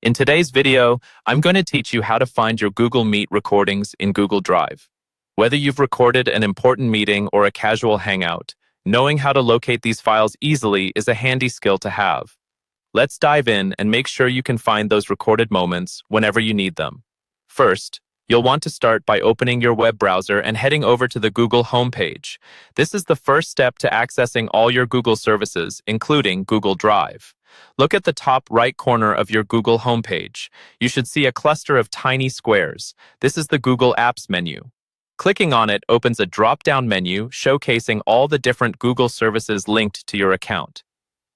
In today's video, I'm going to teach you how to find your Google Meet recordings in Google Drive. Whether you've recorded an important meeting or a casual hangout, knowing how to locate these files easily is a handy skill to have. Let's dive in and make sure you can find those recorded moments whenever you need them. First, you'll want to start by opening your web browser and heading over to the Google homepage. This is the first step to accessing all your Google services, including Google Drive. Look at the top right corner of your Google homepage. You should see a cluster of tiny squares. This is the Google Apps menu. Clicking on it opens a drop-down menu showcasing all the different Google services linked to your account.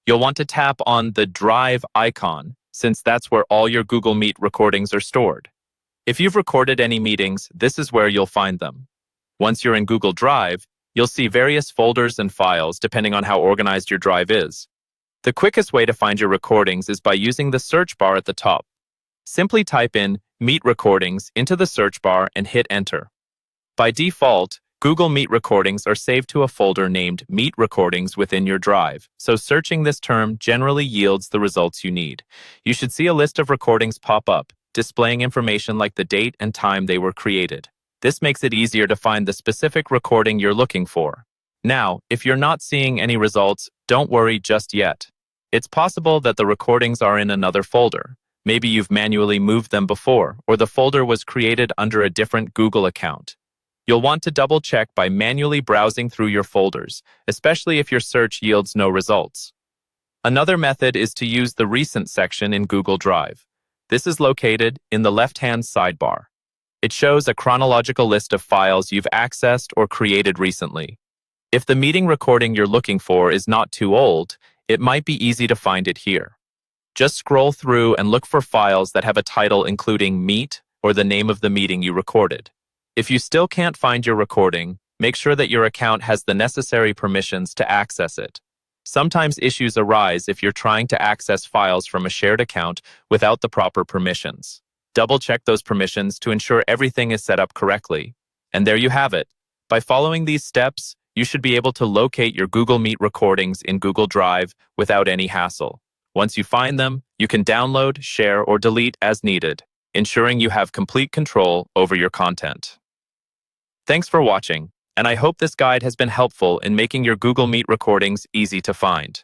You'll want to tap on the Drive icon, since that's where all your Google Meet recordings are stored. If you've recorded any meetings, this is where you'll find them. Once you're in Google Drive, you'll see various folders and files depending on how organized your drive is. The quickest way to find your recordings is by using the search bar at the top. Simply type in Meet Recordings into the search bar and hit Enter. By default, Google Meet recordings are saved to a folder named Meet Recordings within your drive, so searching this term generally yields the results you need. You should see a list of recordings pop up, displaying information like the date and time they were created. This makes it easier to find the specific recording you're looking for. Now, if you're not seeing any results, don't worry just yet. It's possible that the recordings are in another folder. Maybe you've manually moved them before, or the folder was created under a different Google account. You'll want to double-check by manually browsing through your folders, especially if your search yields no results. Another method is to use the Recent section in Google Drive. This is located in the left-hand sidebar. It shows a chronological list of files you've accessed or created recently. If the meeting recording you're looking for is not too old, it might be easy to find it here. Just scroll through and look for files that have a title including Meet or the name of the meeting you recorded. If you still can't find your recording, make sure that your account has the necessary permissions to access it. Sometimes issues arise if you're trying to access files from a shared account without the proper permissions. Double-check those permissions to ensure everything is set up correctly. And there you have it. By following these steps, you should be able to locate your Google Meet recordings in Google Drive without any hassle. Once you find them, you can download, share, or delete as needed, ensuring you have complete control over your content. Thanks for watching, and I hope this guide has been helpful in making your Google Meet recordings easy to find.